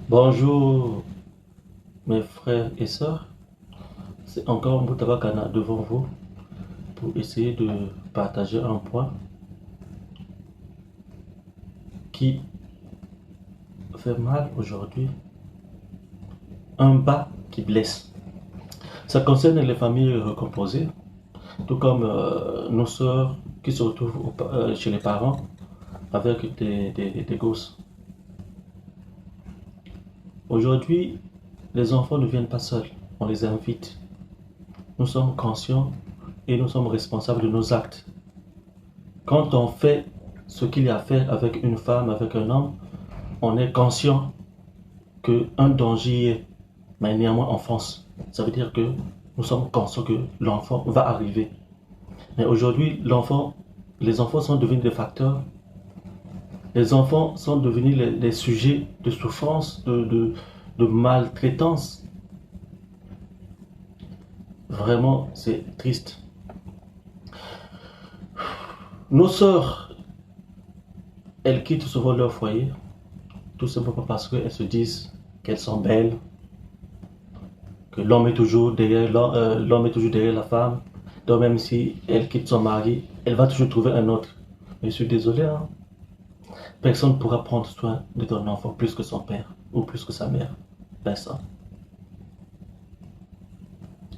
Bonjour mes frères et sœurs, c'est encore Moutabakana devant vous pour essayer de partager un point qui fait mal aujourd'hui, un bas qui blesse. Ça concerne les familles recomposées, tout comme nos sœurs qui se retrouvent chez les parents avec des gosses. Aujourd'hui, les enfants ne viennent pas seuls, on les invite. Nous sommes conscients et nous sommes responsables de nos actes. Quand on fait ce qu'il y a à faire avec une femme, avec un homme, on est conscient qu'un danger y est, mais néanmoins on fonce. Ça veut dire que nous sommes conscients que l'enfant va arriver. Mais aujourd'hui, les enfants sont devenus des facteurs. Les enfants sont devenus les sujets de souffrance, de maltraitance. Vraiment, c'est triste. Nos sœurs, elles quittent souvent leur foyer, tout simplement parce qu'elles se disent qu'elles sont belles, que l'homme est toujours derrière l'homme est toujours derrière la femme. Donc même si elle quitte son mari, elle va toujours trouver un autre. Mais je suis désolé, hein. Personne ne pourra prendre soin de ton enfant plus que son père ou plus que sa mère. Personne.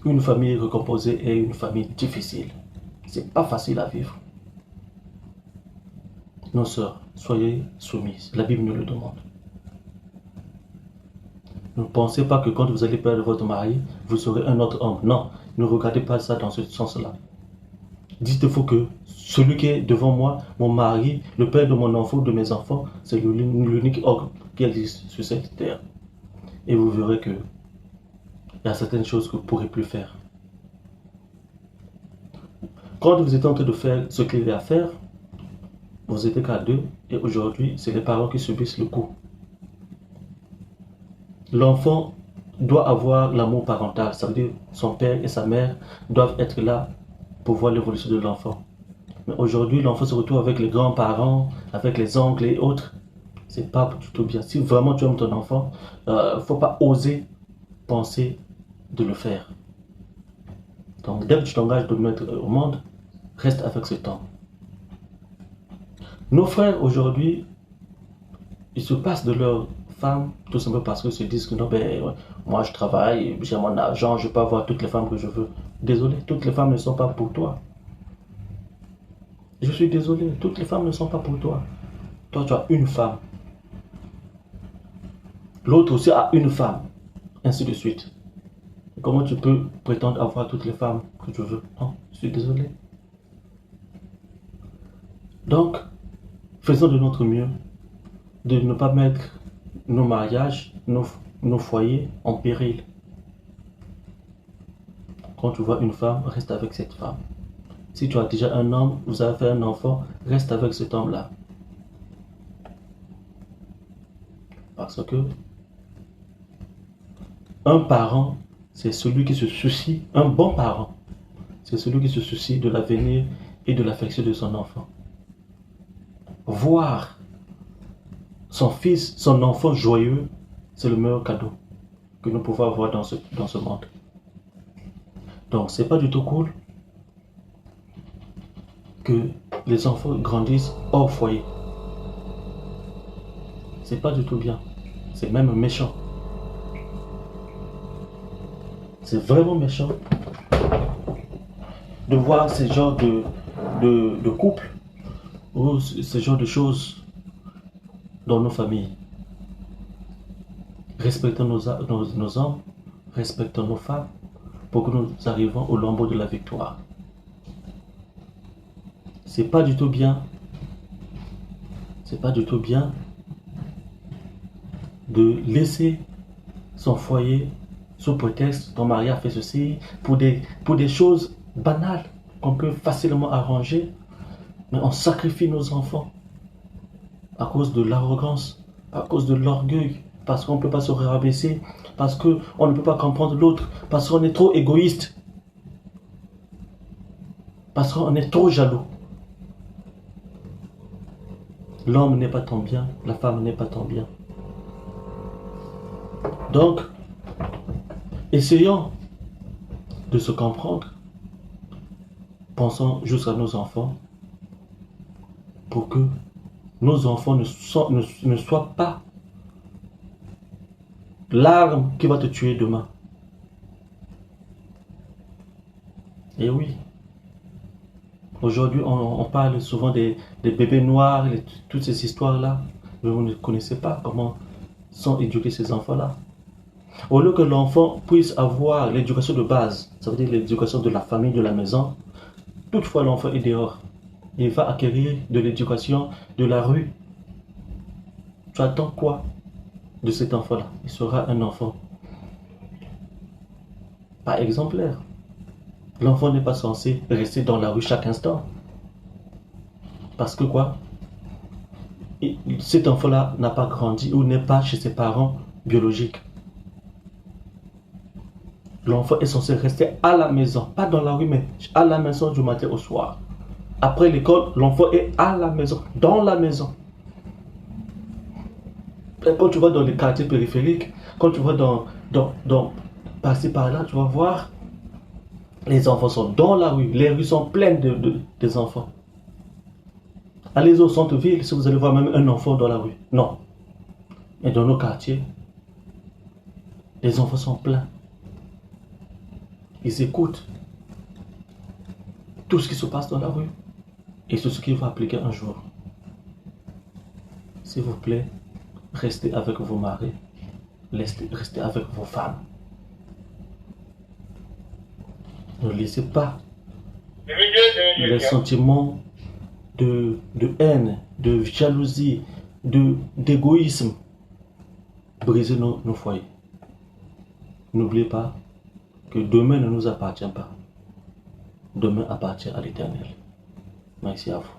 Une famille recomposée est une famille difficile. C'est pas facile à vivre. Nos sœurs, soyez soumises. La Bible nous le demande. Ne pensez pas que quand vous allez perdre votre mari, vous serez un autre homme. Non, ne regardez pas ça dans ce sens-là. Dites-vous que celui qui est devant moi, mon mari, le père de mon enfant, de mes enfants, c'est l'unique homme qui existe sur cette terre. Et vous verrez que il y a certaines choses que vous ne pourrez plus faire. Quand vous êtes en train de faire ce qu'il y a à faire, vous étiez qu'à deux, et aujourd'hui, c'est les parents qui subissent le coup. L'enfant doit avoir l'amour parental, ça veut dire son père et sa mère doivent être là pour voir l'évolution de l'enfant. Mais aujourd'hui, l'enfant se retrouve avec les grands-parents, avec les oncles et autres. C'est pas du tout bien. Si vraiment tu aimes ton enfant, faut pas oser penser de le faire. Donc, dès que tu t'engages de le mettre au monde, reste avec cet homme. Nos frères aujourd'hui, ils se passent de leur femme tout simplement parce qu'ils se disent que non, ben, ouais, moi je travaille, j'ai mon argent, je peux avoir toutes les femmes que je veux. Désolé, toutes les femmes ne sont pas pour toi. Je suis désolé, toutes les femmes ne sont pas pour toi. Toi, tu as une femme. L'autre aussi a une femme. Ainsi de suite. Comment tu peux prétendre avoir toutes les femmes que tu veux? Non, je suis désolé. Donc, faisons de notre mieux de ne pas mettre nos mariages, nos foyers en péril. Quand tu vois une femme, reste avec cette femme. Si tu as déjà un homme, vous avez fait un enfant, reste avec cet homme-là. Parce que un parent, c'est celui qui se soucie, un bon parent, c'est celui qui se soucie de l'avenir et de l'affection de son enfant. Voir son fils, son enfant joyeux, c'est le meilleur cadeau que nous pouvons avoir dans ce monde. Donc, c'est pas du tout cool que les enfants grandissent hors foyer. C'est pas du tout bien. C'est même méchant. C'est vraiment méchant de voir ce genre de couple ou ce genre de choses dans nos familles. Respectons nos hommes, respectons nos femmes pour que nous arrivions au lambeau de la victoire. C'est pas du tout bien. C'est pas du tout bien de laisser son foyer sous prétexte ton mari a fait ceci pour des choses banales qu'on peut facilement arranger, mais on sacrifie nos enfants à cause de l'arrogance, à cause de l'orgueil, parce qu'on ne peut pas se rabaisser, parce qu'on ne peut pas comprendre l'autre, parce qu'on est trop égoïste, parce qu'on est trop jaloux. L'homme n'est pas ton bien, la femme n'est pas ton bien. Donc, essayons de se comprendre. Pensons juste à nos enfants pour que nos enfants ne soient pas l'arme qui va te tuer demain. Et oui, aujourd'hui on parle souvent des bébés noirs, toutes ces histoires-là, mais vous ne connaissez pas comment sont éduqués ces enfants-là. Au lieu que l'enfant puisse avoir l'éducation de base, ça veut dire l'éducation de la famille, de la maison, toutefois l'enfant est dehors. Il va acquérir de l'éducation de la rue. Tu attends quoi de cet enfant-là? Il sera un enfant pas exemplaire. L'enfant n'est pas censé rester dans la rue chaque instant. Parce que quoi? Cet enfant-là n'a pas grandi ou n'est pas chez ses parents biologiques. L'enfant est censé rester à la maison, pas dans la rue, mais à la maison du matin au soir. Après l'école, l'enfant est à la maison, dans la maison. Et quand tu vas dans les quartiers périphériques, quand tu vas par-ci par-là, tu vas voir, les enfants sont dans la rue, les rues sont pleines des enfants. Allez au centre-ville, si vous allez voir même un enfant dans la rue. Non. Mais dans nos quartiers, les enfants sont pleins. Ils écoutent tout ce qui se passe dans la rue. Et c'est ce qu'ils vont appliquer un jour. S'il vous plaît, restez avec vos maris. Restez avec vos femmes. Ne laissez pas les sentiments de haine, de jalousie, d'égoïsme briser nos foyers. N'oubliez pas que demain ne nous appartient pas. Demain appartient à l'Éternel. Merci à vous.